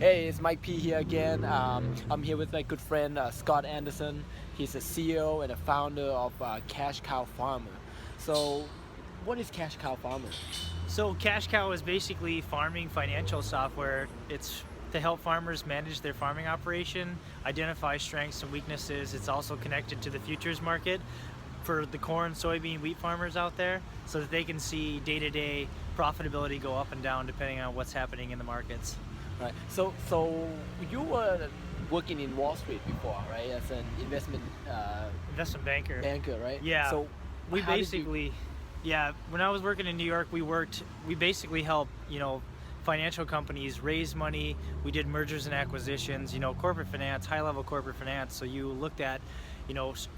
Hey, it's Mike P here again. I'm here with my good friend Scott Anderson. He's a CEO and a founder of Cash Cow Farmer. So, what is Cash Cow Farmer? So Cash Cow is basically farming financial software. It's to help farmers manage their farming operation, identify strengths and weaknesses. It's also connected to the futures market for the corn, soybean, wheat farmers out there so that they can see day-to-day profitability go up and down depending on what's happening in the markets. Right. So you were working in Wall Street before, right? As an investment Investment banker. banker, right? Yeah. So We how did you? basically, yeah, when I was working in New York, we basically helped, financial companies raise money. We did mergers and acquisitions, corporate finance, high level corporate finance. So you looked at,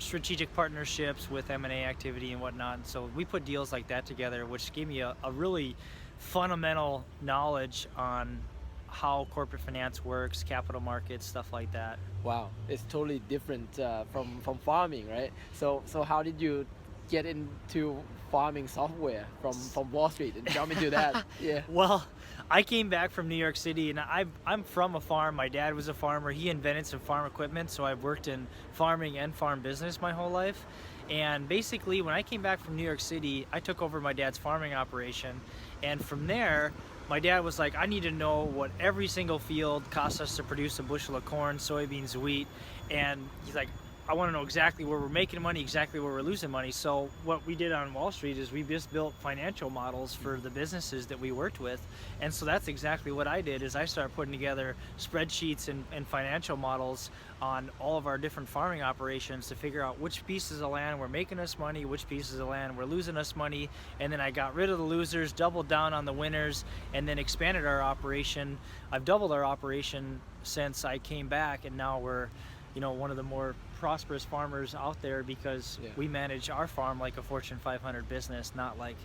strategic partnerships with M&A activity and whatnot. And so we put deals like that together, which gave me a really fundamental knowledge on how corporate finance works, capital markets, stuff like that. Wow, it's totally different from farming, right? So how did you get into farming software from Wall Street and jump into that? Yeah. Well, I came back from New York City, and I'm from a farm. My dad was a farmer. He invented some farm equipment, so I've worked in farming and farm business my whole life. And basically, when I came back from New York City, I took over my dad's farming operation. And from there, my dad was like, I need to know what every single field costs us to produce a bushel of corn, soybeans, wheat. And he's like, I want to know exactly where we're making money, exactly where we're losing money. So what we did on Wall Street is we just built financial models for the businesses that we worked with. And so that's exactly what I did is I started putting together spreadsheets and financial models on all of our different farming operations to figure out which pieces of land were making us money, which pieces of land were losing us money. And then I got rid of the losers, doubled down on the winners, and then expanded our operation. I've doubled our operation since I came back, and now we're one of the more prosperous farmers out there because Yeah. we manage our farm like a Fortune 500 business, not like,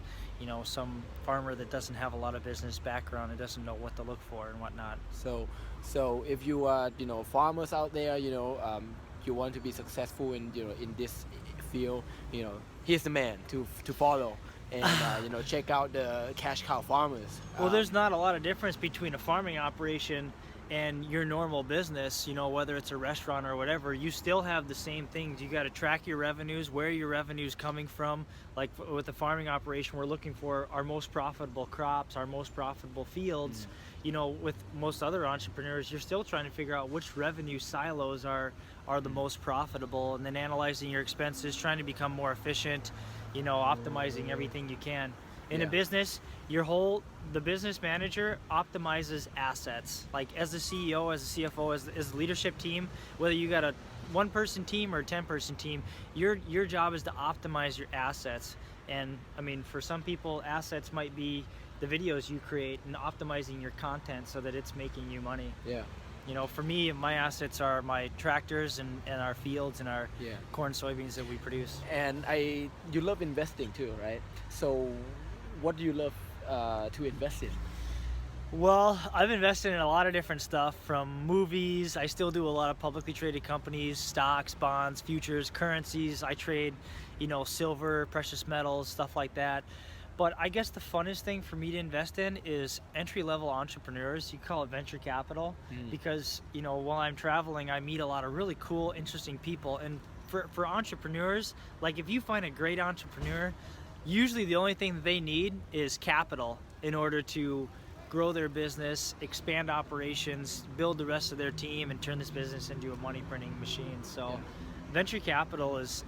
some farmer that doesn't have a lot of business background and doesn't know what to look for and whatnot. So if you are farmers out there, you want to be successful in this field, here's the man to follow. And check out the Cash Cow Farmers. Well, there's not a lot of difference between a farming operation and your normal business, whether it's a restaurant or whatever. You still have the same things. You got to track your revenues, where your revenue's coming from. Like with the farming operation, we're looking for our most profitable crops, our most profitable fields. With most other entrepreneurs, you're still trying to figure out which revenue silos are the most profitable, and then analyzing your expenses, trying to become more efficient, optimizing everything you can. In a Yeah. business, the business manager optimizes assets. Like as the CEO, as the CFO, as the leadership team, whether you got a one-person team or a 10-person team, your job is to optimize your assets. And I mean, for some people, assets might be the videos you create and optimizing your content so that it's making you money. Yeah. For me, my assets are my tractors and our fields and our Yeah. corn, soybeans that we produce. And you love investing too, right? So what do you love to invest in? Well, I've invested in a lot of different stuff, from movies. I still do a lot of publicly traded companies, stocks, bonds, futures, currencies. I trade, silver, precious metals, stuff like that. But I guess the funnest thing for me to invest in is entry-level entrepreneurs. You call it venture capital, because, while I'm traveling, I meet a lot of really cool, interesting people. And for entrepreneurs, like if you find a great entrepreneur, usually the only thing that they need is capital in order to grow their business, expand operations, build the rest of their team, and turn this business into a money printing machine. So Yeah. venture capital is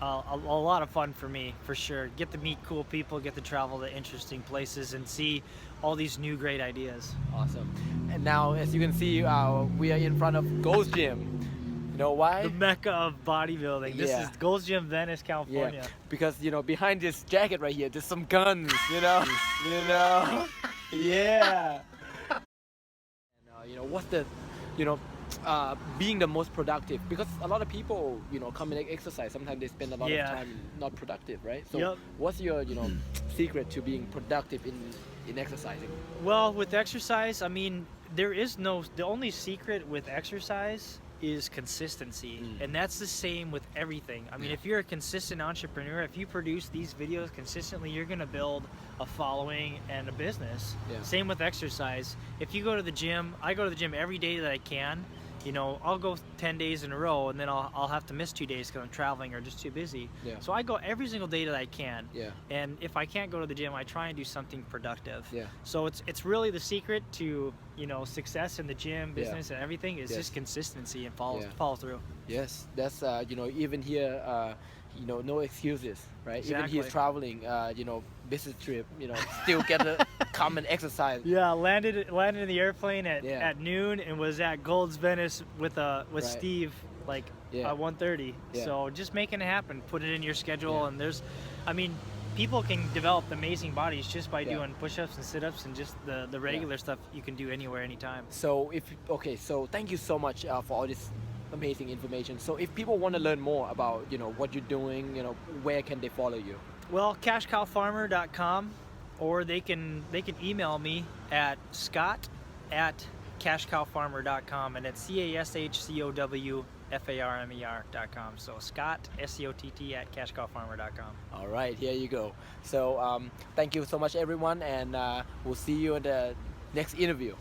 a lot of fun for me, for sure. Get to meet cool people, get to travel to interesting places, and see all these new great ideas. Awesome. And now, as you can see, we are in front of Gold's Gym. You know why? The mecca of bodybuilding. This Yeah. is Gold's Gym, Venice, California. Yeah, because behind this jacket right here, there's some guns. Yeah. And what's the, you know, being the most productive? Because a lot of people, come and exercise. Sometimes they spend a lot of Yeah. time not productive, right? So Yep. what's your, secret to being productive in exercising? Well, with exercise, I mean, the only secret with exercise is consistency. Mm. And that's the same with everything. I mean, Yeah. if you're a consistent entrepreneur, if you produce these videos consistently, you're going to build a following and a business. Yeah. Same with exercise. If you go to the gym, I go to the gym every day that I can. You know, I'll go 10 days in a row, and then I'll have to miss 2 days because I'm traveling or just too busy. Yeah. So I go every single day that I can. Yeah. And if I can't go to the gym, I try and do something productive. Yeah. So it's really the secret to, you know, success in the gym, business, and everything is Yes. just consistency and Yeah. follow through. Yes, that's you know, even here, you know, no excuses, right? Even Exactly. he's traveling, you know, business trip, you know, still get to come and exercise. Yeah, landed in the airplane Yeah. at noon and was at Gold's Venice with Right. Steve like Yeah. at 1:30. Yeah. So just making it happen, put it in your schedule, Yeah. and I mean, people can develop amazing bodies just by Yeah. doing push-ups and sit-ups and just the regular stuff you can do anywhere, anytime. So so thank you so much for all this amazing information. So if people want to learn more about, you know, what you're doing, you know, where can they follow you? Well, cashcowfarmer.com, or they can email me at scott@cashcowfarmer.com, and it's CASHCOWFARMER.com. So Scott, SCOTT, at cashcowfarmer.com. All right, here you go. So thank you so much, everyone, and we'll see you in the next interview.